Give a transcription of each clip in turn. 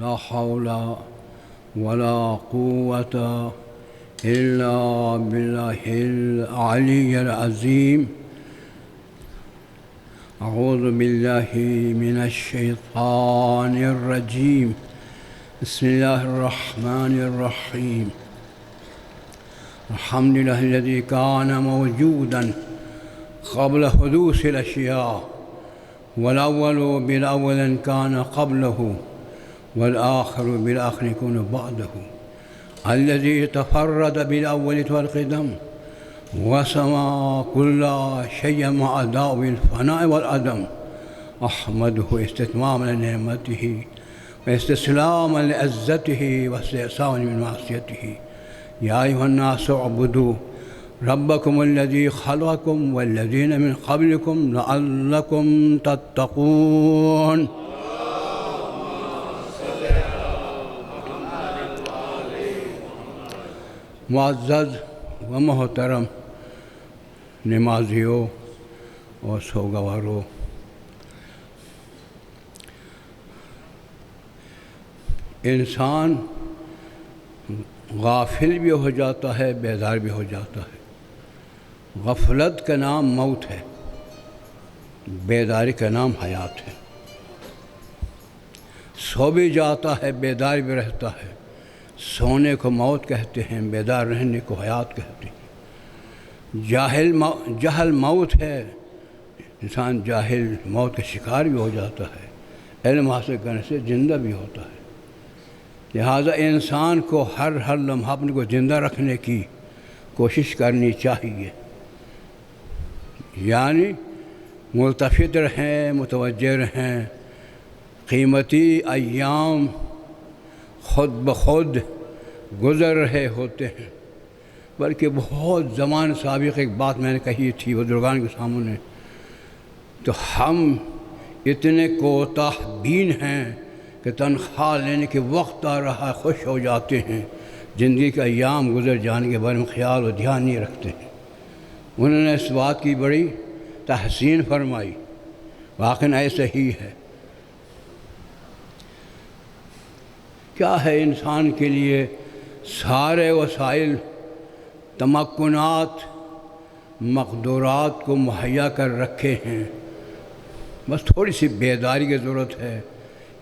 لا حول ولا قوة إلا بالله العلي العظيم. أعوذ بالله من الشيطان الرجيم. بسم الله الرحمن الرحيم. الحمد لله الذي كان موجودا قبل حدوث الأشياء، والأول بالأول كان قبله، والآخر بالآخر يكون بعده، الذي تفرد بالأول والقدم وسمى كل شيء مع داء الفناء والعدم. أحمده استتماما لنعمته واستسلاما لعزته واستئساما من معصيته. يا أيها الناس اعبدوا ربكم الذي خلقكم والذين من قبلكم لعلكم تتقون. معزز و محترم نمازیوں اور سوگواروں، انسان غافل بھی ہو جاتا ہے، بیدار بھی ہو جاتا ہے۔ غفلت کا نام موت ہے، بیداری کا نام حیات ہے۔ سو بھی جاتا ہے، بیدار بھی رہتا ہے۔ سونے کو موت کہتے ہیں، بیدار رہنے کو حیات کہتے ہیں۔ جہل موت ہے، انسان جاہل موت کا شکار بھی ہو جاتا ہے، علم حاصل کرنے سے زندہ بھی ہوتا ہے۔ لہذا انسان کو ہر لمحہ اپنے کو زندہ رکھنے کی کوشش کرنی چاہیے، یعنی ملتفت رہیں، متوجہ رہیں۔ قیمتی ایام خود بخود گزر رہے ہوتے ہیں، بلکہ بہت زمان سابق ایک بات میں نے کہی تھی بزرگان کے سامنے، تو ہم اتنے کوتاہ بین ہیں کہ تنخواہ لینے کے وقت آ رہا خوش ہو جاتے ہیں، زندگی کا ایام گزر جانے کے بارے میں خیال و دھیان نہیں رکھتے ہیں۔ انہوں نے اس بات کی بڑی تحسین فرمائی، واقعاً ایسا ہی ہے۔ کیا ہے انسان کے لیے سارے وسائل، تمکنات، مقدورات کو مہیا کر رکھے ہیں، بس تھوڑی سی بیداری کی ضرورت ہے،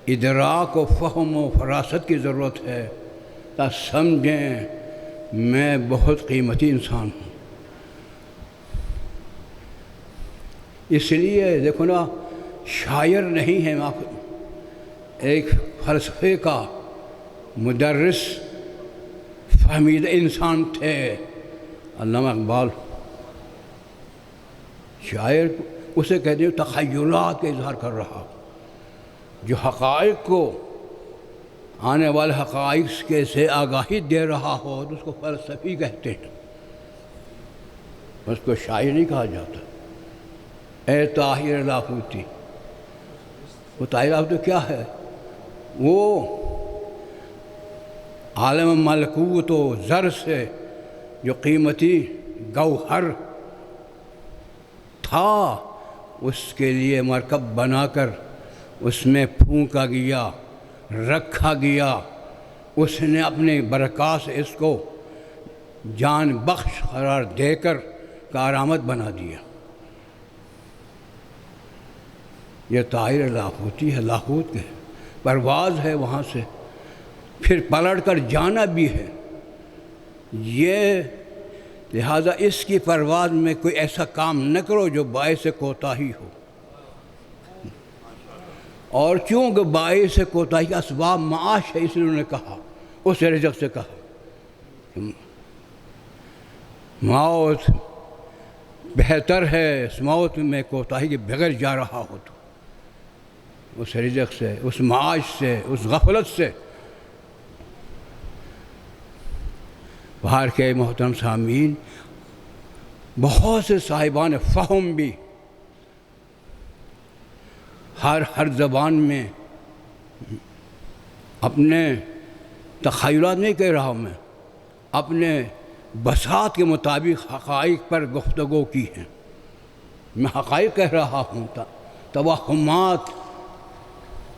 ادراک و فہم و فراست کی ضرورت ہے، تا سمجھیں میں بہت قیمتی انسان ہوں۔ اس لیے دیکھو نا، شاعر نہیں ہے، ایک فلسفے کا مدرس فہمیدہ انسان تھے علامہ اقبال۔ شاعر اسے کہتے ہیں تخیلات کا اظہار کر رہا، جو حقائق کو، آنے والے حقائق کے سے آگاہی دے رہا ہو تو اس کو فلسفی کہتے ہیں، اس کو شاعر نہیں کہا جاتا۔ اے طاہر لاہوتی، وہ طاہر لاہوتی کیا ہے؟ وہ عالم ملکوت و زر سے جو قیمتی گوہر تھا، اس کے لیے مرکب بنا کر اس میں پھونکا گیا، رکھا گیا، اس نے اپنے برکات سے اس کو جان بخش قرار دے کر کارآمد بنا دیا۔ یہ طاہر لاہوتی ہے، لاہوت کے پرواز ہے وہاں سے، پھر پلٹ کر جانا بھی ہے۔ یہ لہذا اس کی پرواز میں کوئی ایسا کام نہ کرو جو باعث کوتاہی ہو، اور چونکہ باعث کوتاہی کا اسباب معاش ہے، اس لیے انہوں نے کہا، اس رزق سے کہا موت بہتر ہے، اس موت میں کوتاہی کے بغیر جا رہا ہو تو اس رزق سے، اس معاش سے، اس غفلت سے۔ باہر کے محترم سامعین، بہت سے صاحبان فہم بھی ہر زبان میں اپنے تخیلات نہیں کہہ رہا ہوں، میں اپنے بساط کے مطابق حقائق پر گفتگو کی ہیں۔ میں حقائق کہہ رہا ہوں، توہمات،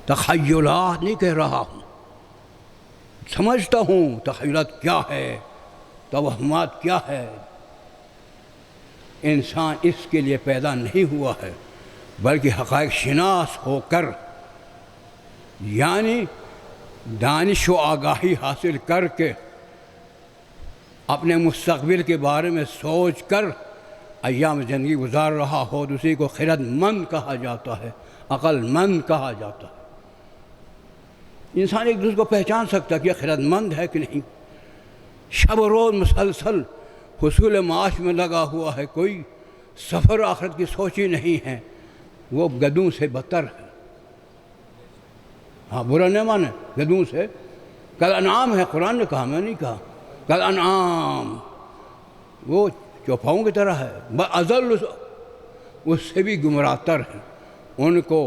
تخیلات نہیں کہہ رہا ہوں۔ سمجھتا ہوں تخیلات کیا ہے، توہمات کیا ہے۔ انسان اس کے لیے پیدا نہیں ہوا ہے، بلکہ حقائق شناس ہو کر، یعنی دانش و آگاہی حاصل کر کے اپنے مستقبل کے بارے میں سوچ کر ایام زندگی گزار رہا ہو تو اسی کو خرد مند کہا جاتا ہے، عقل مند کہا جاتا ہے۔ انسان ایک دوسرے کو پہچان سکتا ہے کہ یہ خرد مند ہے کہ نہیں۔ شب و روز مسلسل حصول معاش میں لگا ہوا ہے، کوئی سفر آخرت کی سوچی نہیں ہے، وہ گدوں سے بدتر ہے۔ ہاں، برا نہیں مانے، گدوں سے کل انعام ہے، قرآن نے کہا، میں نہیں کہا۔ کل انعام وہ چوپاؤں کی طرح ہے، اضل اس سے بھی گمراہ تر ہے۔ ان کو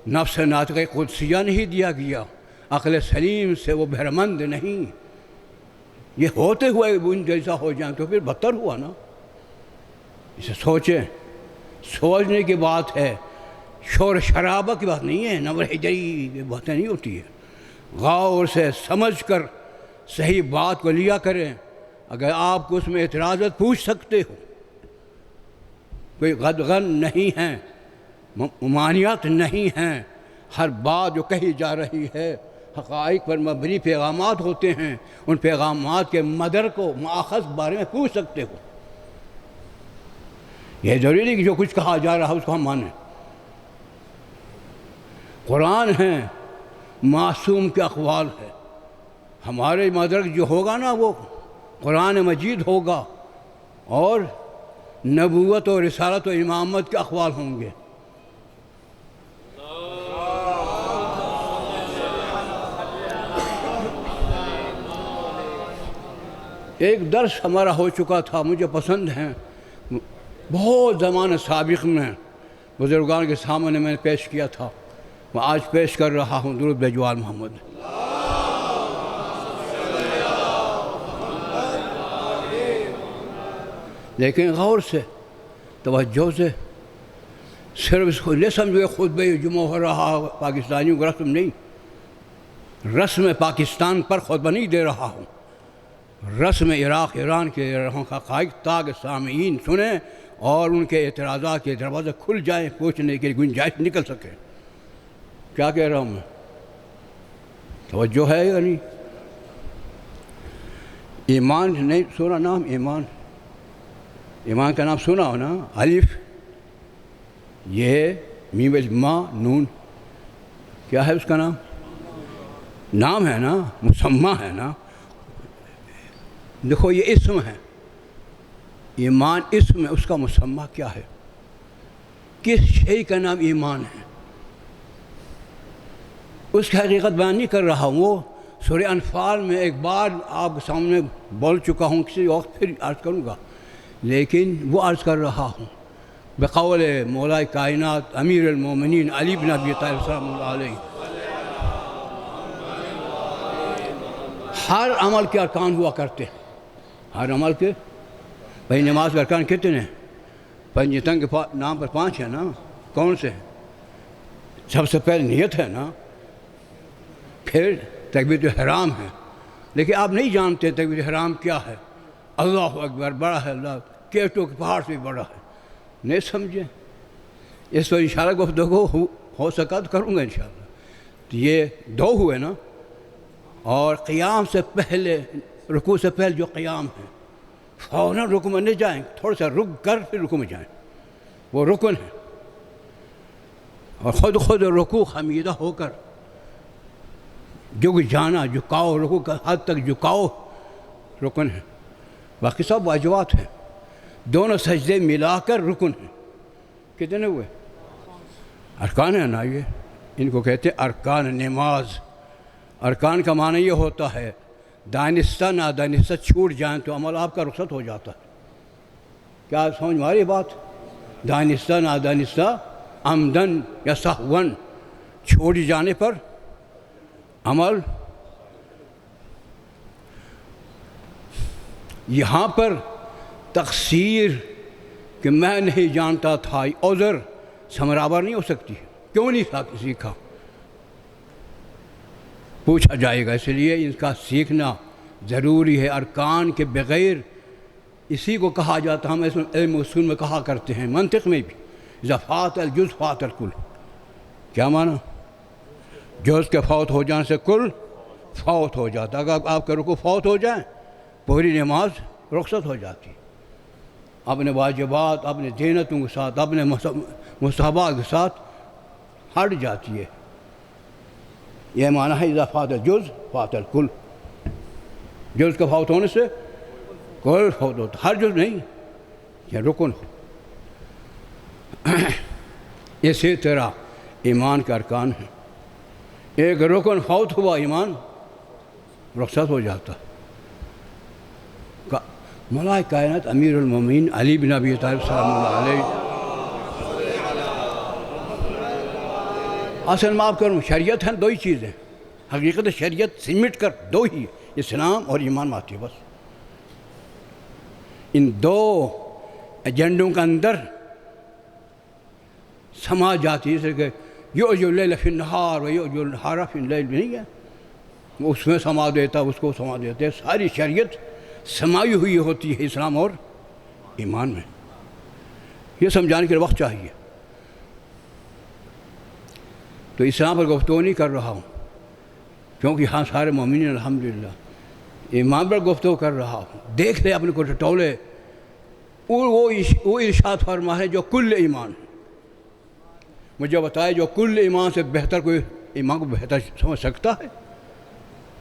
نفس ناطقہ قدسیہ نہیں دیا گیا، عقل سلیم سے وہ بہرمند نہیں۔ یہ ہوتے ہوئے ان جیسا ہو جائیں تو پھر بدتر ہوا نا۔ اسے سوچیں، سوچنے کی بات ہے، شور شرابہ کی بات نہیں ہے، نور حجری کی باتیں نہیں ہوتی ہے۔ غور سے سمجھ کر صحیح بات کو لیا کریں۔ اگر آپ کو اس میں اعتراضات پوچھ سکتے ہو، کوئی غدغن نہیں ہیں، ممانعت نہیں ہیں، ہر بات جو کہی جا رہی ہے حقائق پر مبنی پیغامات ہوتے ہیں، ان پیغامات کے مدر کو ماخذ بارے میں پوچھ سکتے ہو۔ یہ ضروری نہیں کہ جو کچھ کہا جا رہا ہے اس کو ہم مانیں۔ قرآن ہے، معصوم کے اقوال ہے، ہمارے مدرک جو ہوگا نا وہ قرآن مجید ہوگا، اور نبوت و رسالت و امامت کے اقوال ہوں گے۔ ایک درس ہمارا ہو چکا تھا، مجھے پسند ہیں، بہت زمانہ سابق میں بزرگان کے سامنے میں نے پیش کیا تھا، میں آج پیش کر رہا ہوں، درود بجوال محمد۔ لیکن غور سے، توجہ سے، صرف اس کو نہیں سمجھو خطبہ جمعہ ہو رہا پاکستانیوں کو رسم نہیں، رسم پاکستان پر خطبہ نہیں دے رہا ہوں، رسم عراق ایران کے حقائق تاکہ سامعین سنیں اور ان کے اعتراضات کے دروازے کھل جائیں، پوچھنے کی گنجائش نکل سکے۔ کیا کہہ رہا ہوں میں؟ توجہ ہے یا نہیں؟ ایمان نہیں سنا نام؟ ایمان کا نام سنا ہو نا؟ الف، یہ میم ما نون، کیا ہے اس کا نام؟ نام ہے نا، مسمى ہے نا۔ دیکھو یہ اسم ہے، ایمان اسم ہے، اس کا مسمى کیا ہے؟ کس شے کا نام ایمان ہے؟ اس کی حقیقت بیان نہیں کر رہا ہوں، وہ سورہ انفال میں ایک بار آپ کے سامنے بول چکا ہوں، کسی وقت پھر عرض کروں گا، لیکن وہ عرض کر رہا ہوں بقول مولا کائنات امیر المومنین علی بن ابی طالب سلام اللہ علیہ۔ ہر عمل کے ارکان ہوا کرتے ہیں، ہر عمل کے، بھائی نماز کے ارکان کتنے ہیں؟ پنجتن کے نام پر 5 ہیں نا، کون سے ہیں؟ سب سے پہلے نیت ہے نا، پھر تکبیرۃ احرام ہے، لیکن آپ نہیں جانتے تکبیرۃ احرام کیا ہے۔ اللہ اکبر بڑا ہے، اللہ کیٹوں کے پہاڑ سے بھی بڑا ہے، نہیں سمجھے؟ اس پر انشاءاللہ گفتگو ہو سکا تو کروں گا انشاءاللہ۔ تو یہ 2 ہوئے نا، اور قیام سے پہلے، رکوع سے پہلے جو قیام ہے، فوراً رکوع میں نہیں جائیں، تھوڑا سا رک کر پھر رکوع میں جائیں، وہ رکن ہے۔ اور خود رکوع خمیدہ ہو کر جھک جانا، جھکاؤ، رکوع کا حد تک جھکاؤ رکن ہے، باقی سب واجبات ہیں۔ دونوں سجدے ملا کر رکن ہیں۔ کتنے ہوئے؟ ارکان ہیں نا، یہ ان کو کہتے ہیں ارکان نماز۔ ارکان کا معنی یہ ہوتا ہے دانستہ نادانستہ چھوٹ جائیں تو عمل آپ کا رخصت ہو جاتا ہے۔ کیا سمجھ میں آ رہی بات؟ دانستہ نادانستہ، عمدن یا سہون چھوٹ جانے پر عمل۔ یہاں پر تقصیر کہ میں نہیں جانتا تھا، عذر سے برابر نہیں ہو سکتی۔ کیوں نہیں سیکھا؟ پوچھا جائے گا، اس لیے ان کا سیکھنا ضروری ہے۔ ارکان کے بغیر اسی کو کہا جاتا، ہم علم اصول میں کہا کرتے ہیں، منطق میں بھی، اذا فات الجز فات الکل۔ کیا معنی؟ جز کے فوت ہو جانے سے کل فوت ہو جاتا۔ اگر آپ کے رکوع فوت ہو جائیں پوری نماز رخصت ہو جاتی، اپنے واجبات، اپنے زینتوں کے ساتھ، اپنے مستحبات کے ساتھ ہٹ جاتی ہے۔ یہ معنی ہے اذا فات الجز فات الکل، جز کے فوت ہونے سے کل فوت ہوتا، ہر جز نہیں، یہ رکن ہو۔ اسی طرح ایمان کے ارکان ہیں، ایک رکن فوت ہوا ایمان رخصت ہو جاتا۔ مولا کائنات امیر المومنین علی بن ابی طالب سلام اللہ علیہ، اصل میں آپ کروں شریعت ہیں دو ہی چیزیں، حقیقت شریعت سمٹ کر دو ہی، اسلام اور ایمان آتی ہے بس۔ ان دو ایجنڈوں کے اندر سما جاتی ہے، جیسے کہ یؤج اللیل فی النہار و یؤج النہار فی اللیل، نہیں ہے، وہ اس میں سما دیتا، اس کو سما دیتا ہے۔ ساری شریعت سمائی ہوئی ہوتی ہے اسلام اور ایمان میں، یہ سمجھانے کے لیے وقت چاہیے۔ تو اسلام پر گفتگو نہیں کر رہا ہوں کیونکہ ہاں سارے مومنین الحمدللہ، ایمان پر گفتگو کر رہا ہوں۔ دیکھ لے اپنے کو ٹٹولے، وہ ارشاد فرما ہے جو کل ایمان، مجھے بتائے جو کل ایمان سے بہتر کوئی ایمان کو بہتر سمجھ سکتا ہے؟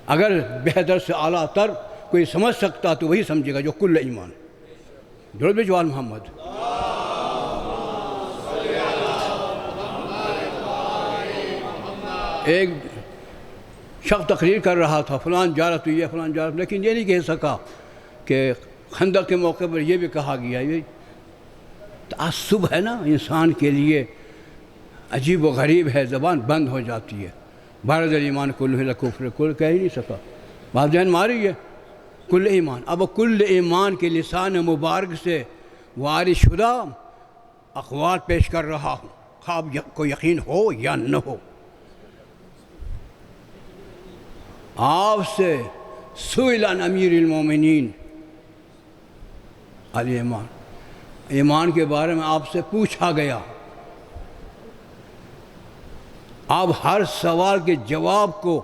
اگر بہتر سے اعلیٰ تر کوئی سمجھ سکتا تو وہی سمجھے گا جو کل ایمان۔ درود بھیجو آل محمد۔ ایک شخص تقریر کر رہا تھا، فلان جارہ تو یہ، فلان جارہ، لیکن یہ نہیں کہہ سکا کہ خندق کے موقع پر یہ بھی کہا گیا۔ یہ تعصب ہے نا انسان کے لیے، عجیب و غریب ہے، زبان بند ہو جاتی ہے۔ بارز الایمان کلہ الکفر، کل کہہ ہی نہیں سکا، بات ذہن ماری ہے کل ایمان۔ اب کل ایمان کے لسان مبارک سے وارد شدہ اقوال پیش کر رہا ہوں، خواب کو یقین ہو یا نہ ہو۔ آپ سے سئل عن امیر المومنین الایمان، ایمان کے بارے میں آپ سے پوچھا گیا، آپ ہر سوال کے جواب کو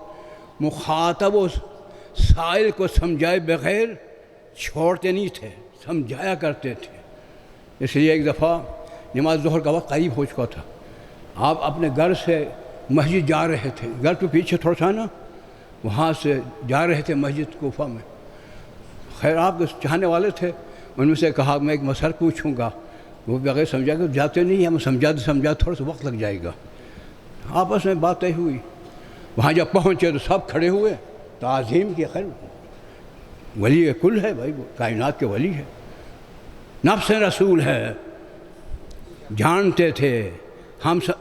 مخاطب و سائل کو سمجھائے بغیر چھوڑتے نہیں تھے، سمجھایا کرتے تھے۔ اس لیے ایک دفعہ نماز ظہر کا وقت قریب ہو چکا تھا، آپ اپنے گھر سے مسجد جا رہے تھے، گھر کے پیچھے تھوڑا سا نا، وہاں سے جا رہے تھے مسجد کوفہ میں۔ خیر آپ کے چاہنے والے تھے، ان میں سے کہا میں ایک مسئلہ پوچھوں گا، وہ بغیر سمجھا کہ جاتے نہیں، ہم سمجھاتے تھوڑا سا وقت لگ جائے گا۔ آپس میں بات طے ہوئی، وہاں جب پہنچے تو سب کھڑے ہوئے، تعظیم کی۔ خیر ولی کل ہے بھائی، وہ کائنات کے ولی ہے، نفس رسول ہے، جانتے تھے۔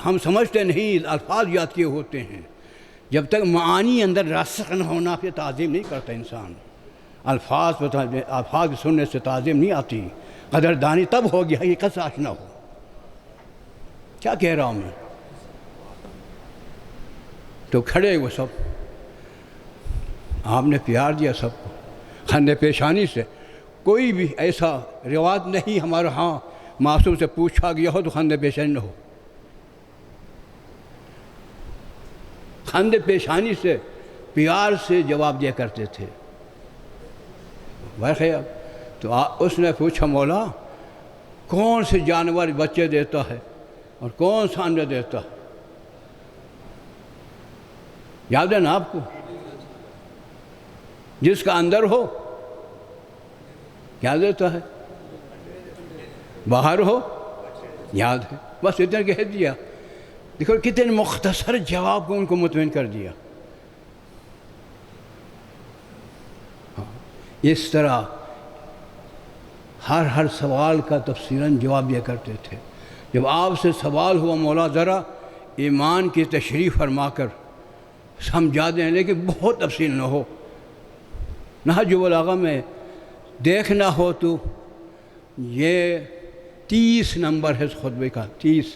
ہم سمجھتے نہیں، الفاظ یاد کیے ہوتے ہیں، جب تک معانی اندر راسخ نہ ہونا پھر تعظیم نہیں کرتا انسان۔ الفاظ سننے سے تعظیم نہیں آتی، قدردانی تب ہوگی حقیقت سے آشنا ہو۔ کیا کہہ رہا ہوں میں؟ تو کھڑے وہ سب، آپ نے پیار دیا سب کو خندِ پیشانی سے۔ کوئی بھی ایسا رواج نہیں ہمارے ہاں معصوم سے پوچھا گیا ہو تو خندِ پیشانی نہ ہو، خندِ پیشانی سے پیار سے جواب دیا کرتے تھے۔ خیال تو اس نے پوچھا مولا کون سے جانور بچے دیتا ہے اور کون سا انڈا دیتا ہے؟ یاد ہے نا آپ کو؟ جس کا اندر ہو کیا دیتا ہے، باہر ہو یاد ہے، بس اتنا کہہ دیا۔ دیکھو کتنے مختصر جواب کو ان کو مطمئن کر دیا۔ اس طرح ہر سوال کا تفصیلاً جواب دیا کرتے تھے۔ جب آپ سے سوال ہوا مولا ذرا ایمان کی تشریح فرما کر سمجھا دیں، لیکن بہت تفصیل نہ ہو۔ نہج البلاغہ میں دیکھنا ہو تو یہ 30 نمبر ہے اس خطبے کا، 30،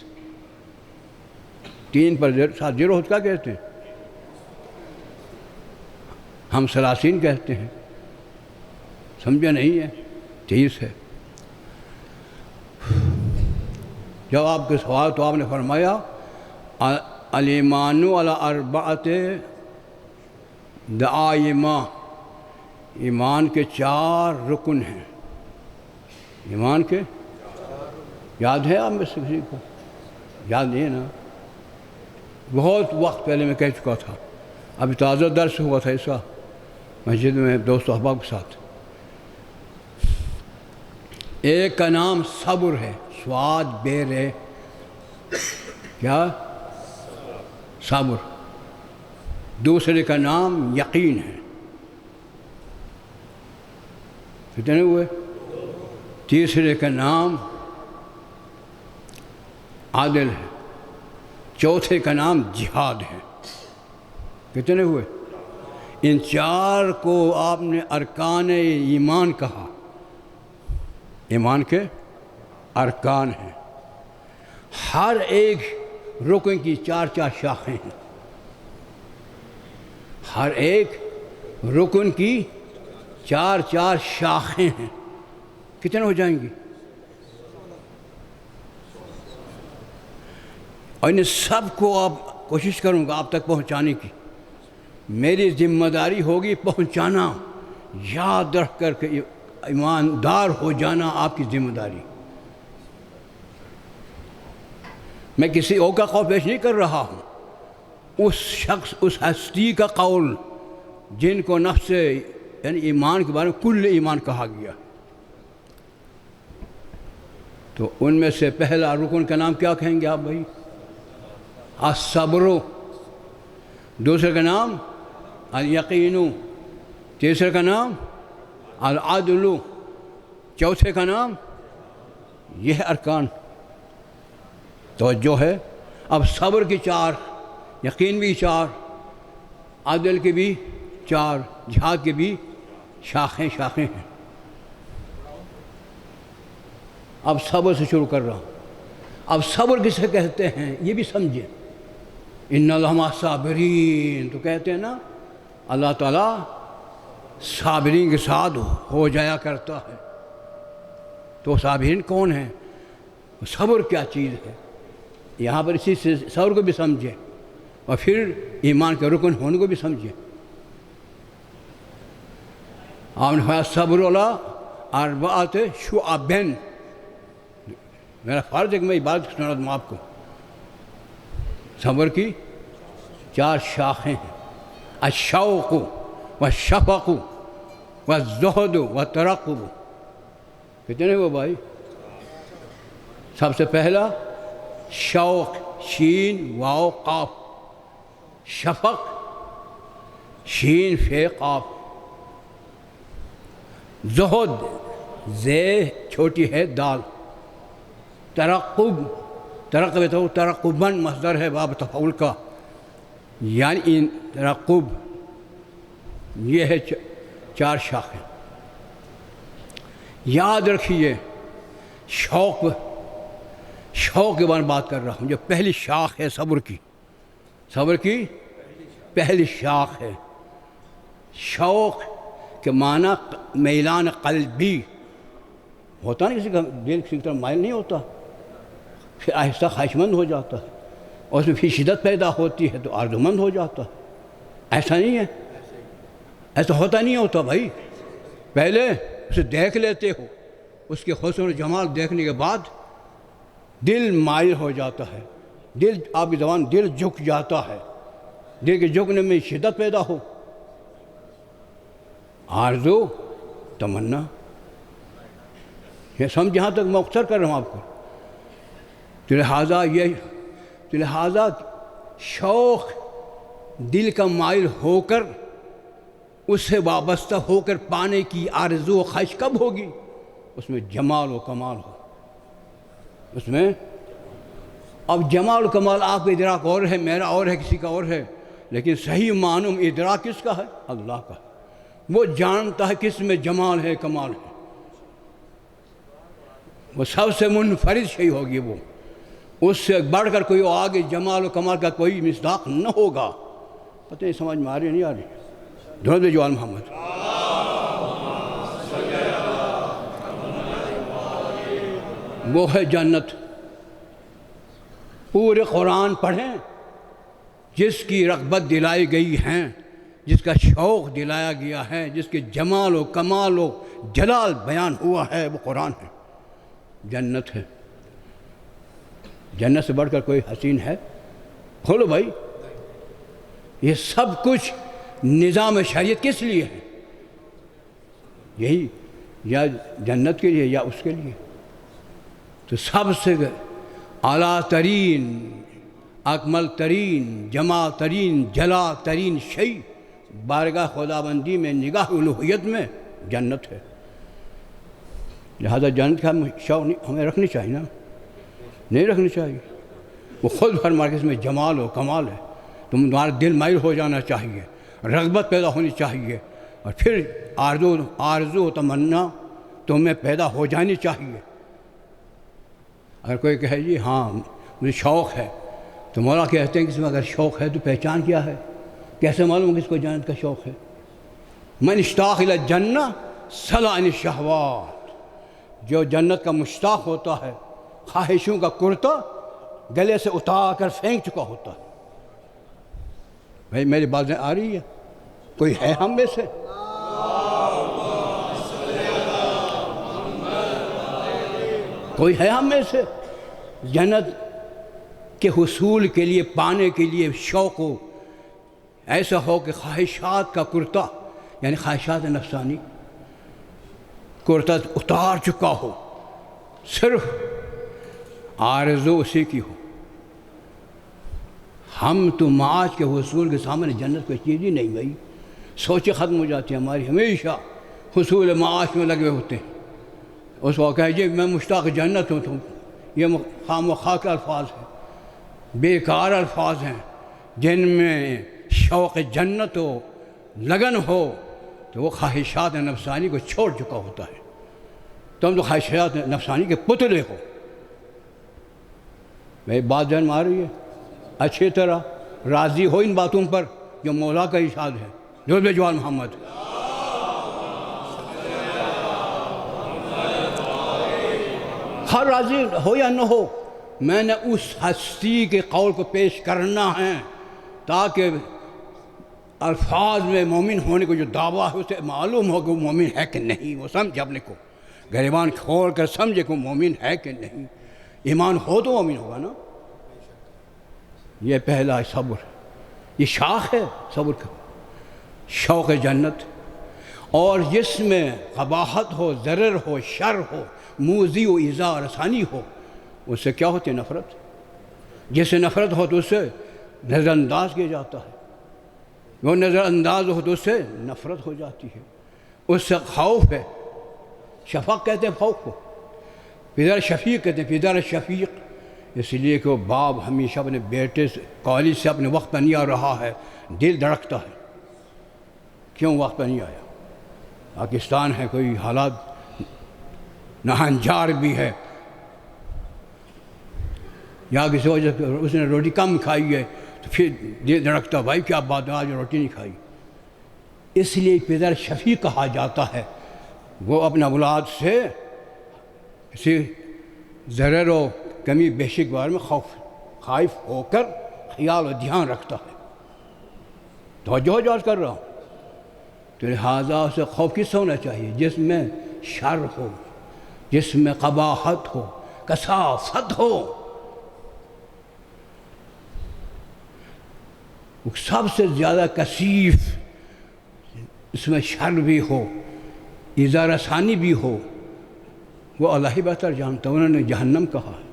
3 پر 7 0 کیا کہتے ہیں؟ ہم ثلاثین کہتے ہیں، سمجھا نہیں ہے؟ 30 ہے۔ جب آپ کے سوال تو آپ نے فرمایا الایمان علی اربعۃ دعائمہ، ایمان کے 4 رکن ہیں۔ ایمان کے یاد ہے آپ میں سے کسی کو؟ یاد نہیں ہے نا؟ بہت وقت پہلے میں کہہ چکا تھا، ابھی تازہ درس ہوا تھا اس کا مسجد میں دوست احباب کے ساتھ۔ ایک کا نام صبر ہے، سواد بیر ہے، کیا؟ صبر۔ دوسرے کا نام یقین ہے، کتنے ہوئے؟ تیسرے کا نام عادل ہے، چوتھے کا نام جہاد ہے، کتنے ہوئے؟ ان 4 کو آپ نے ارکان ایمان کہا، ایمان کے ارکان ہیں۔ ہر ایک رکن کی 4 شاخیں ہیں، ہر ایک رکن کی 4 شاخیں ہیں، کتنے ہو جائیں گی؟ اور ان سب کو آپ کوشش کروں گا آپ تک پہنچانے کی، میری ذمہ داری ہوگی پہنچانا، یاد رکھ کر کے ایماندار ہو جانا آپ کی ذمہ داری۔ میں کسی اور کا قول پیش نہیں کر رہا ہوں، اس شخص، اس ہستی کا قول جن کو نفس یعنی ایمان کے بارے میں کل ایمان کہا گیا۔ تو ان میں سے پہلا رکن کا نام کیا کہیں گے آپ بھائی؟ الصبر۔ دوسرے کا نام الیقین، تیسرے کا نام العدل، چوتھے کا نام، یہ ارکان۔ توجہ ہے؟ اب صبر کی 4، یقین بھی 4، عدل کی بھی 4، جہاد کی بھی شاخیں ہیں۔ اب صبر سے شروع کر رہا ہوں۔ اب صبر کسے کہتے ہیں یہ بھی سمجھیں۔ ان اللہ مع الصابرین، تو کہتے ہیں نا اللہ تعالیٰ صابرین کے ساتھ ہو جایا کرتا ہے۔ تو صابرین کون ہیں؟ صبر کیا چیز ہے؟ یہاں پر اسی سے صبر کو بھی سمجھیں اور پھر ایمان کے رکن ہونے کو بھی سمجھیں۔ آپ نے فرمایا صبر علی اربعۃ شعب، میرا فرض ہے کہ میں بات سنا دوں آپ کو۔ صبر کی 4 شاخیں ہیں، الشوق والشفق والزہد والترقب۔ کتنے وہ بھائی؟ سب سے پہلا شوق، شین واو قاف، شفق شین فے قاف، زہد زے چھوٹی ہے دال، ترقب، ترقب تو ترقباً مصدر ہے باب تفعول کا، یعنی ان ترقب، یہ ہے 4 شاخیں۔ یاد رکھیے شوق کے بارے میں بات کر رہا ہوں، جو پہلی شاخ ہے صبر کی، صبر کی پہلی شاخ ہے۔ شوق کے معنی میلان قلبی ہوتا نا، کسی کا دل کسی طرح مائل نہیں ہوتا، پھر آہستہ خواہشمند ہو جاتا ہے، اور اس میں پھر شدت پیدا ہوتی ہے تو آرزومند ہو جاتا ہے۔ ایسا نہیں ہے؟ ایسا ہوتا نہیں ہوتا بھائی؟ پہلے اسے دیکھ لیتے ہو، اس کے حسن و جمال دیکھنے کے بعد دل مائل ہو جاتا ہے، دل، آپ کی زبان، دل جھک جاتا ہے، دل کے جھکنے میں شدت پیدا ہو، آرزو، تمنا، یہ سمجھ جہاں تک میں اکثر کر رہا ہوں آپ کو۔ تو لہٰذا شوق دل کا مائل ہو کر، اس سے وابستہ ہو کر پانے کی آرزو و خواہش کب ہوگی؟ اس میں جمال و کمال ہو، اس میں۔ اب جمال و کمال آپ کا ادراک اور ہے، میرا اور ہے، کسی کا اور ہے، لیکن صحیح معنوں میں ادراک کس کا ہے؟ اللہ کا۔ وہ جانتا ہے کس میں جمال ہے، کمال ہے، وہ سب سے منفرد شئی ہوگی، وہ اس سے بڑھ کر کوئی آگے جمال و کمال کا کوئی مصداق نہ ہوگا۔ پتہ نہیں سمجھ میں آ رہی نہیں آ رہی؟ درود جو آل محمد۔ وہ ہے جنت۔ پورے قرآن پڑھیں، جس کی رغبت دلائی گئی ہے، جس کا شوق دلایا گیا ہے، جس کے جمال و کمال و جلال بیان ہوا ہے، وہ قرآن ہے، جنت ہے۔ جنت سے بڑھ کر کوئی حسین ہے؟ کھولو بھائی۔ یہ سب کچھ نظام شریعت کس لیے ہے؟ یہی، یا جنت کے لیے یا اس کے لیے۔ تو سب سے اعلیٰ ترین، اکمل ترین، جمع ترین، جلا ترین شیء بارگاہ خداوندی میں، نگاہ الوہیت میں جنت ہے۔ لہذا جنت کا شوق ہمیں رکھنی چاہیے نا؟ نہیں رکھنی چاہیے۔ وہ خود فرما کہ اس میں جمال و کمال ہے، تمہارا دل مائل ہو جانا چاہیے، رغبت پیدا ہونی چاہیے، اور پھر آرزو و تمنا تمہیں پیدا ہو جانی چاہیے۔ اگر کوئی کہے جی ہاں مجھے شوق ہے، تو مولا کہتے ہیں کہ اس میں اگر شوق ہے تو پہچان کیا ہے؟ کیسے معلوم کہ اس کو جنت کا شوق ہے؟ من اشتاق الی الجنہ صلا عن الشہوات، جو جنت کا مشتاق ہوتا ہے، خواہشوں کا کرتا گلے سے اتار کر پھینک چکا ہوتا ہے۔ بھائی میری باتیں آ رہی ہے؟ کوئی ہے ہم میں سے؟ کوئی ہے ہم میں سے جنت کے حصول کے لیے، پانے کے لیے شوق ہو، ایسا ہو کہ خواہشات کا کرتا، یعنی خواہشات نفسانی کرتا اتار چکا ہو، صرف آرزو اسی کی ہو؟ ہم تو معاش کے حصول کے سامنے جنت کوئی چیز ہی نہیں بھائی۔ سوچیں ختم ہو جاتی ہے ہماری، ہمیشہ حصول معاش میں لگے ہوتے ہیں۔ اس کو کہے جی میں مشتاق جنت ہوں، تو یہ خام و خواہ کے الفاظ ہیں، بیکار الفاظ ہیں۔ جن میں شوق جنت ہو، لگن ہو، تو وہ خواہشات نفسانی کو چھوڑ چکا ہوتا ہے۔ تم تو خواہشات نفسانی کے پتلے ہو۔ میری بات جان میں آ رہی ہے؟ اچھی طرح راضی ہو ان باتوں پر جو مولا کا ارشاد ہے۔ درود جو آل محمد۔ ہر راضی ہو یا نہ ہو، میں نے اس ہستی کے قول کو پیش کرنا ہے تاکہ الفاظ میں مومن ہونے کو جو دعویٰ ہے اسے معلوم ہو کہ وہ مومن ہے کہ نہیں، وہ سمجھ اپنے کو، گریبان کھول کر سمجھے کہ وہ مومن ہے کہ نہیں۔ ایمان ہو تو مومن ہوگا نا۔ یہ پہلا صبر، یہ شاخ ہے صبر کا، شوق جنت۔ اور جس میں قباحت ہو، ضرر ہو، شر ہو، موذی و ایذا رسانی ہو، اس سے کیا ہوتی ہے؟ نفرت۔ جس سے نفرت ہو تو اس سے نظر انداز کیا جاتا ہے، وہ نظر انداز ہو تو اس سے نفرت ہو جاتی ہے، اس سے خوف ہے۔ شفق کہتے ہیں خوف کو، پدر شفیق کہتے ہیں، پدر شفیق، اس لیے کہ وہ باپ ہمیشہ اپنے بیٹے سے، کالج سے اپنے وقت پر نہیں آ رہا ہے، دل دھڑکتا ہے، کیوں وقت پر نہیں آیا؟ پاکستان ہے، کوئی حالات ناہنجار بھی ہے، یا کسی وجہ سے اس نے روٹی کم کھائی ہے تو پھر دل دھڑکتا، بھائی کیا بات ہے آج روٹی نہیں کھائی۔ اس لیے پدر شفیق کہا جاتا ہے، وہ اپنے اولاد سے کسی ضرر و کمی بیشی کے بارے میں خائف ہو کر خیال و دھیان رکھتا ہے۔ توجہ جو عرض کر رہا ہوں، تو لہٰذا اسے خوف کس سے ہونا چاہیے؟ جس میں شر ہو، جس میں قباحت ہو، کثافت ہو۔ سب سے زیادہ کثیف، اس میں شر بھی ہو، ایذا رسانی بھی ہو، وہ اللہ ہی بہتر جانتا ہے۔ انہوں نے جہنم کہا ہے،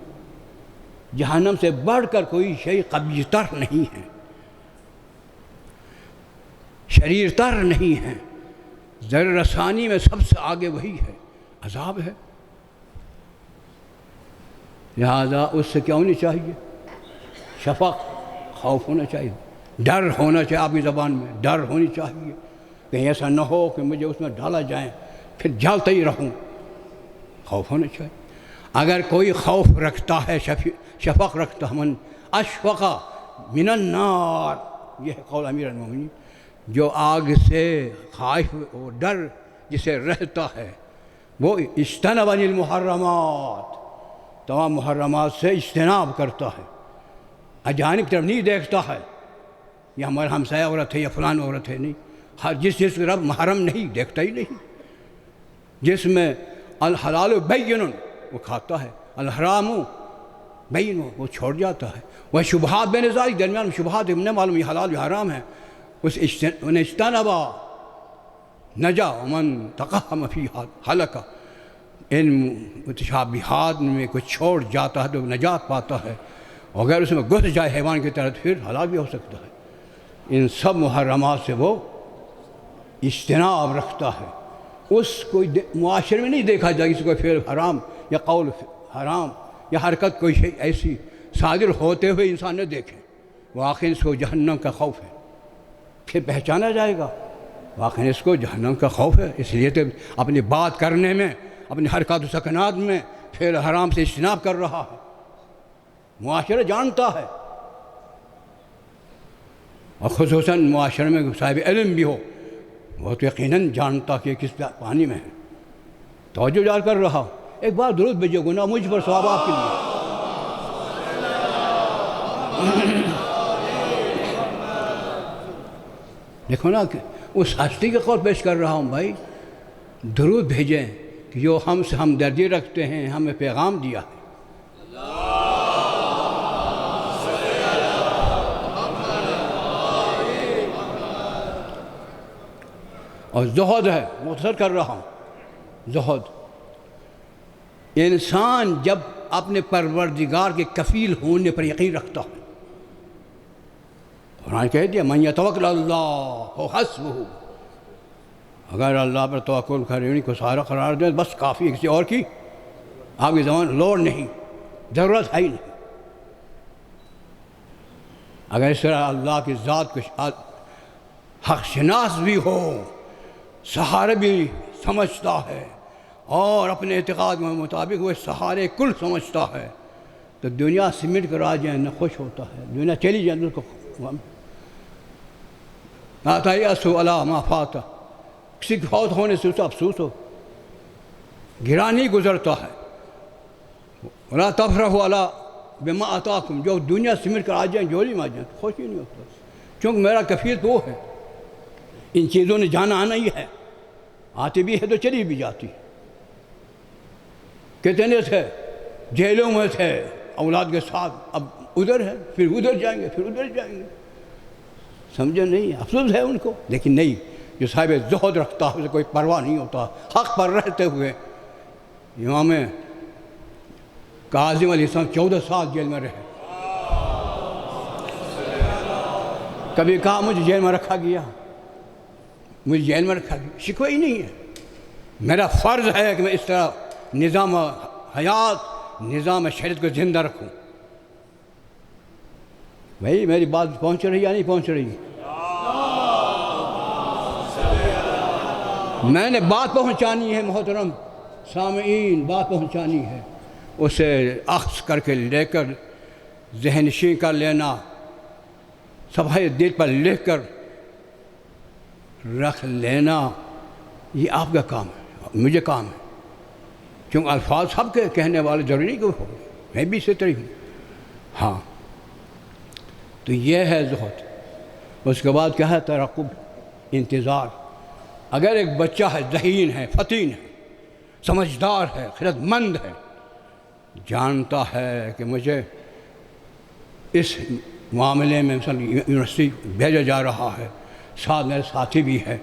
جہنم سے بڑھ کر کوئی شیء قبیح تر نہیں ہے، شریر تر نہیں ہے۔ ذر رسانی میں سب سے آگے وہی ہے، عذاب ہے۔ لہذا اس سے کیا ہونی چاہیے؟ شفق، خوف ہونا چاہیے، ڈر ہونا چاہیے، آپ کی زبان میں ڈر ہونی چاہیے، کہیں ایسا نہ ہو کہ مجھے اس میں ڈالا جائے پھر جلتا ہی رہوں۔ خوف ہونا چاہیے۔ اگر کوئی خوف رکھتا ہے، شفق رکھتا ہے، من اشفق من النار، یہ ہے قول امیر المومنین، جو آگ سے خائف و ڈر جسے رہتا ہے وہ اجتنب عن المحرمات، تمام محرمات سے اجتناب کرتا ہے، اجانب طرف نہیں دیکھتا ہے یہ ہمارا ہمسایہ عورت ہے یا فلان عورت ہے، نہیں، ہر جس طرف محرم نہیں دیکھتا ہی نہیں، جس میں الحلال بین وہ کھاتا ہے، الحرام بین وہ چھوڑ جاتا ہے، وہ شبہات بین ذالک درمیان شبہات نہیں معلوم یہ حلال یا حرام ہے، اس اجتنبا نجا ومن تقہم فی ہلک، ان متشابہات میں کچھ چھوڑ جاتا ہے تو نجات پاتا ہے، اگر اس میں گھس جائے حیوان کی طرح پھر ہلاک بھی ہو سکتا ہے۔ ان سب محرمات سے وہ اجتناب رکھتا ہے، اس کوئی معاشرے میں نہیں دیکھا جائے کسی کوئی فعل حرام یا قول حرام یا حرکت کوئی شيء ایسی صادر ہوتے ہوئے انسان نہ دیکھے، واقعی اس کو جہنم کا خوف ہے، پھر پہچانا جائے گا واقعی اس کو جہنم کا خوف ہے، اس لیے تو اپنی بات کرنے میں اپنی حرکات و سکنات میں فعل حرام سے اجتناب کر رہا ہے، معاشرہ جانتا ہے، اور خصوصاً معاشرے میں صاحب علم بھی ہو وہ تو یقیناً جانتا کہ کس پانی میں ہے، توجہ ڈال کر رہا۔ ایک بار درود بھیجو گناہ مجھ پر ثواب آپ کے لیے۔ دیکھو نا کہ اس ہستی کے قول پیش کر رہا ہوں بھائی، درود بھیجیں کہ جو ہم سے ہمدردی رکھتے ہیں، ہمیں پیغام دیا ہے۔ اور زہد ہے، مختصر کر رہا ہوں، زہد انسان جب اپنے پروردگار کے کفیل ہونے پر یقین رکھتا ہے، قرآن کہہ دیا من یتوکل علی اللہ فہو حسبہ، اگر اللہ پر توکل کرے انہیں کو سارا قرار دے بس کافی ہے، کسی اور کی آگے زمان لوڑ نہیں، ضرورت ہے ہی نہیں۔ اگر اس طرح اللہ کی ذات کو حق شناس بھی ہو، سہارے بھی سمجھتا ہے اور اپنے اعتقاد کے مطابق وہ سہارے کل سمجھتا ہے، تو دنیا سمٹ کر آ جائے نہ خوش ہوتا ہے، دنیا چلی جائے اس کو لا تیأسوا علی ما فات، کسی کے فوت ہونے سے اسے افسوس ہو، گرا نہیں گزرتا ہے، ولا تفرحوا علی بما آتاکم، جو دنیا سمٹ کر آ جائیں جولی میں آ جائیں خوش ہی نہیں ہوتا، چونکہ میرا کفیل تو وہ ہے، ان چیزوں نے جانا آنا ہی ہے، آتی بھی ہے تو چلی بھی جاتی، کتنے تھے جیلوں میں تھے اولاد کے ساتھ، اب ادھر ہے پھر ادھر جائیں گے پھر ادھر جائیں گے، سمجھے نہیں، افسوس ہے ان کو، لیکن نہیں، جو صاحب زہد رکھتا ہے اسے کوئی پرواہ نہیں ہوتا، حق پر رہتے ہوئے۔ امام کاظم علیہ السلام 14 سال جیل میں رہے، کبھی کہا مجھے جیل میں رکھا گیا، مجھے جیل میں رکھا گیا، شکوہ ہی نہیں ہے، میرا فرض ہے کہ میں اس طرح نظام حیات، نظام شریعت کو زندہ رکھوں۔ بھائی میری بات پہنچ رہی یا نہیں پہنچ رہی؟ میں نے بات پہنچانی ہے محترم سامعین، بات پہنچانی ہے، اسے اخذ کر کے لے کر ذہن نشین کر لینا، صفحہ دل پر لکھ کر رکھ لینا، یہ آپ کا کام ہے، مجھے کام ہے، کیونکہ الفاظ سب کے کہنے والے ضروری نہیں کہ ہو، میں بھی اسی طرح ہوں۔ ہاں تو یہ ہے زہد۔ اس کے بعد کیا ہے؟ ترقب، انتظار۔ اگر ایک بچہ ہے، ذہین ہے، فطین ہے، سمجھدار ہے، خرد مند ہے، جانتا ہے کہ مجھے اس معاملے میں مثلا یونیورسٹی بھیجا جا رہا ہے، ساتھ میرے ساتھی بھی ہے،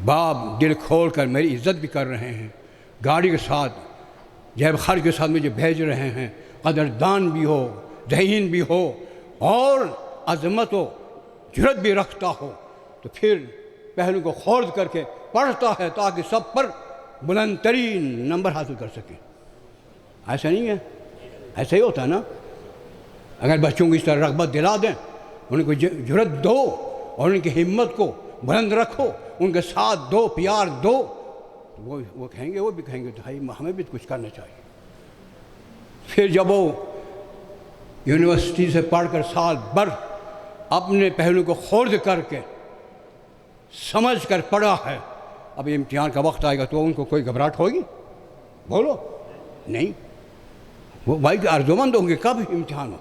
باپ دل کھول کر میری عزت بھی کر رہے ہیں، گاڑی کے ساتھ جیب خرچ کے ساتھ مجھے بھیج رہے ہیں، قدردان بھی ہو، ذہین بھی ہو اور عظمت و جرأت بھی رکھتا ہو، تو پھر پہلو کو خورد کر کے پڑھتا ہے تاکہ سب پر بلند ترین نمبر حاصل کر سکے۔ ایسا نہیں ہے؟ ایسا ہی ہوتا ہے نا؟ اگر بچوں کو اس طرح رغبت دلا دیں، ان کو جرأت دو اور ان کی ہمت کو بلند رکھو، ان کے ساتھ دو، پیار دو، تو وہ کہیں گے، وہ بھی کہیں گے تو بھائی ہمیں بھی کچھ کرنا چاہیے۔ پھر جب وہ یونیورسٹی سے پڑھ کر سال بھر اپنے پہلو کو خورد کر کے سمجھ کر پڑھا ہے، اب امتحان کا وقت آئے گا تو ان کو کوئی گھبراہٹ ہوگی؟ بولو نہیں، وہ بھائی کہ ارزومند ہوں گے کب امتحان ہو،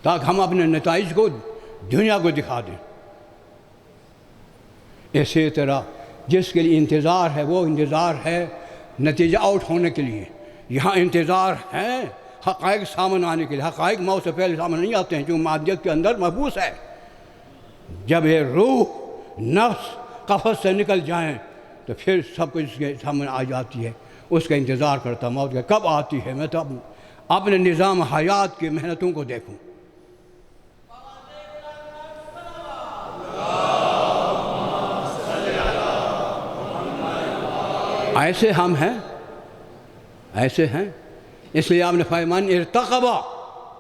تاکہ ہم اپنے نتائج کو دنیا کو دکھا دیں۔ اسی طرح جس کے لیے انتظار ہے وہ انتظار ہے نتیجہ آؤٹ ہونے کے لیے، یہاں انتظار ہے حقائق سامنے آنے کے لیے۔ حقائق موت سے پہلے سامنے نہیں آتے ہیں، جو مادیت کے اندر محبوس ہے۔ جب یہ روح نفس قفس سے نکل جائیں تو پھر سب کچھ اس کے سامنے آ جاتی ہے، اس کا انتظار کرتا موت کا کب آتی ہے۔ میں تو اپنے نظام حیات کی محنتوں کو دیکھوں، ایسے ہم ہیں، ایسے ہیں۔ اس لیے آپ نے فرمان ارتقبہ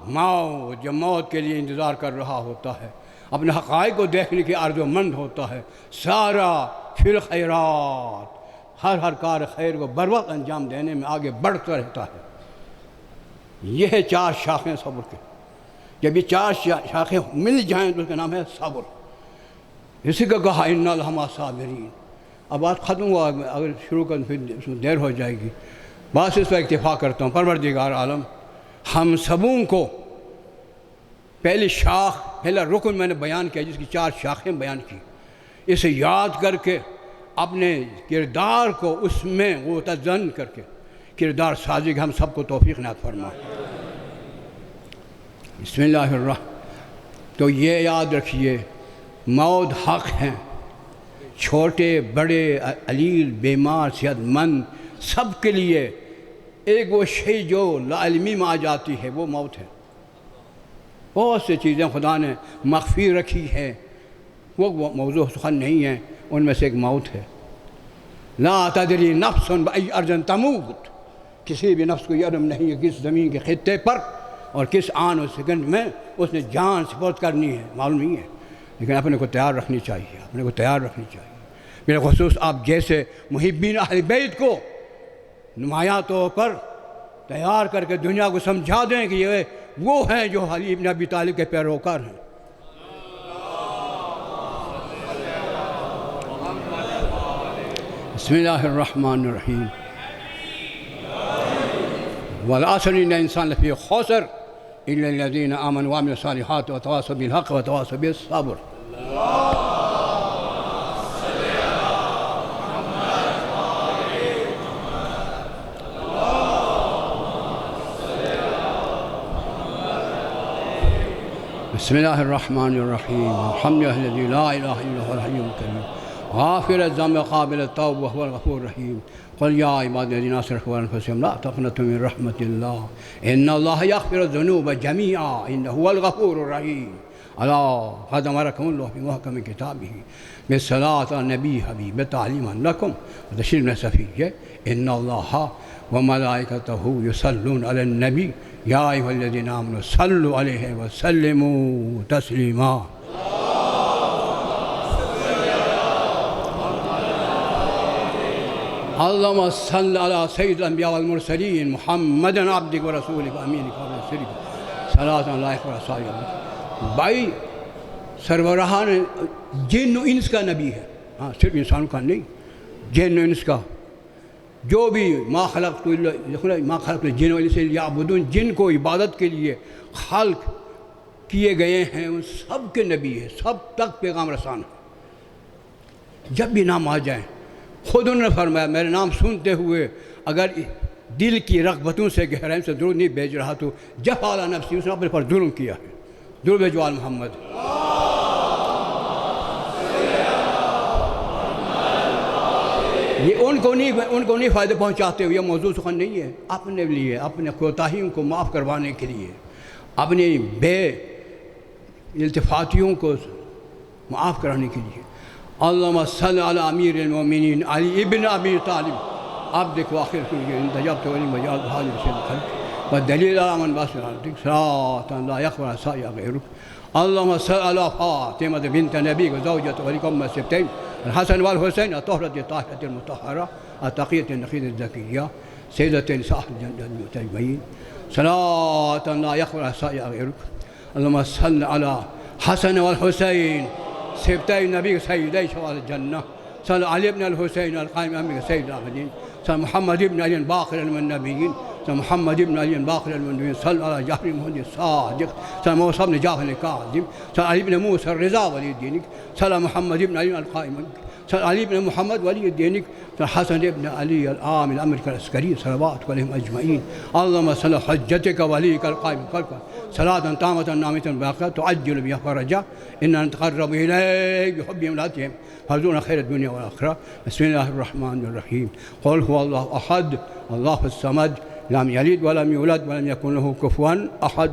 موت، جو موت کے لیے انتظار کر رہا ہوتا ہے، اپنے حقائق کو دیکھنے کی آرزو مند ہوتا ہے، سارا فی الخیرات، ہر کار خیر کو بر وقت انجام دینے میں آگے بڑھتا رہتا ہے۔ یہ ہے چار شاخیں صبر کے۔ جب یہ چار شاخیں مل جائیں تو اس کا نام ہے صبر۔ اسی کا کہا ان اللہ مع الصابرین۔ اب بات ختم ہوا، اگر شروع کر پھر اس میں دیر ہو جائے گی۔ بس اس پر اکتفا کرتا ہوں۔ پروردگار عالم ہم سبوں کو پہلی شاخ، پہلا رکن میں نے بیان کیا جس کی چار شاخیں بیان کی، اسے یاد کر کے اپنے کردار کو اس میں متزن کر کے کردار سازی کا ہم سب کو توفیق عنایت فرما۔ بسم اللہ الرحمن۔ تو یہ یاد رکھیے موت حق ہیں، چھوٹے بڑے علیل بیمار صحت مند سب کے لیے ایک وہ شے جو لا علمی میں آ جاتی ہے وہ موت ہے۔ بہت سی چیزیں خدا نے مخفی رکھی ہے، وہ موضوع سخن نہیں ہے، ان میں سے ایک موت ہے۔ لا تدری نفس بأی ارض تموت، کسی بھی نفس کو یہ علم نہیں ہے کس زمین کے خطے پر اور کس آن و سیکنڈ میں اس نے جان سپرد کرنی ہے، معلوم نہیں ہے۔ لیکن اپنے کو تیار رکھنی چاہیے، اپنے کو تیار رکھنی چاہیے۔ بالخصوص آپ جیسے محبین اہل بیت کو نمایاں طور پر تیار کر کے دنیا کو سمجھا دیں کہ یہ وہ ہیں جو علی بن ابی طالب کے پیروکار ہیں۔ بسم اللہ الرحمن الرحیم۔ والعصر ان الانسان لفی خسر الا الذین آمنوا وعملوا الصالحات وتواصوا بالحق وتواصوا بالصبر۔ بسم اللہ الرحمن الرحیم۔ الحمد للہ الذی لا الہ الا هو الحی القیوم غافر الذنب قابل التوب وهو الغفور الرحیم۔ قل یا عبادی الذین اسرفوا علی انفسهم لا تقنطوا من رحمۃ اللہ ان اللہ یغفر الذنوب جمیعا انہ هو الغفور الرحیم۔ الا قد امرکم اللہ فی محکم کتابہ بالصلاۃ علی النبی حبیب تعلیما لکم وتشریفا صفیہ ان اللہ وملائکتہ یصلون علی النبی یا ایھا الذین آمنوا صلوا علیہ وسلموا تسلیما۔ اللہم صل علی سید الانبیاء والمرسلین محمد عبدک ورسولک امینک وسرک صلاۃ علیہ وسلم۔ بھائی سربراہان جن و انس کا نبی ہے، ہاں صرف انسان کا نہیں، جن و انس کا، جو بھی ما خلقت الجن والانس الا لیعبدون، جن کو عبادت کے لیے خلق کیے گئے ہیں ان سب کے نبی ہے، سب تک پیغام رسان ہے۔ جب بھی نام آ جائیں، خود انہوں نے فرمایا میرے نام سنتے ہوئے اگر دل کی رغبتوں سے گہرائی سے درود نہیں بھیج رہا تو جفا علی نفسی، اس نے اپنے پر ظلم کیا ہے۔ درود بھیجو آل محمد۔ یہ ان کو نہیں فائدہ پہنچاتے ہوئے، یہ موضوع سخن نہیں ہے، اپنے لیے اپنے کوتاہیوں کو معاف کروانے کے لیے، اپنی بے التفاتیوں کو معاف کرانے کے لیے۔ اللہم صل علی امیر المومنین علی ابن ابی طالب عبدک وآخر رسولک انتجبت ولی مجال حاضر سید الخلق والدلیل علی من باس علیک صراط لا یخبر سایہ غیرک۔ اللہم صل علی فاطمہ بنت نبی وزوجۃ ولی ام السبتین الحسن والحسین الطاہرۃ الطاہرۃ المطہرہ التقیۃ النقیۃ الزکیہ سیدۃ نساء الجنۃ اجمعین صلاۃ لا یخبر سایہ غیرک۔ اللہم صل علی حسن والحسین سبتي النبي سيدي شوال الجنة، صلى علي بن الحسين القائم أمك سيد العابدين، صلى محمد بن علي باقر النبيين، صلى محمد بن علي باقر النبيين، صلى على جعفر المهدي الصادق، صلى موسى بن جعفر الكاظم، صلى علي بن موسى الرضا ولي دينك، صلى محمد بن علي القائم، صلى علي بن محمد ولي دينك، صلى حسن بن علي العامل الأمريكي العسكري صلواتك عليهم أجمعين. اللهم صل حجتك وليك القائم خلفك صلاة تامة نامة باقية تعجل بها فرجا إننا نتقرب إليك بحب أولادهم فارزقنا خير الدنيا والآخرة. بسم الله الرحمن الرحيم. قل هو الله أحد الله الصمد لم يلد ولم يولد ولم يكن له كفوا أحد.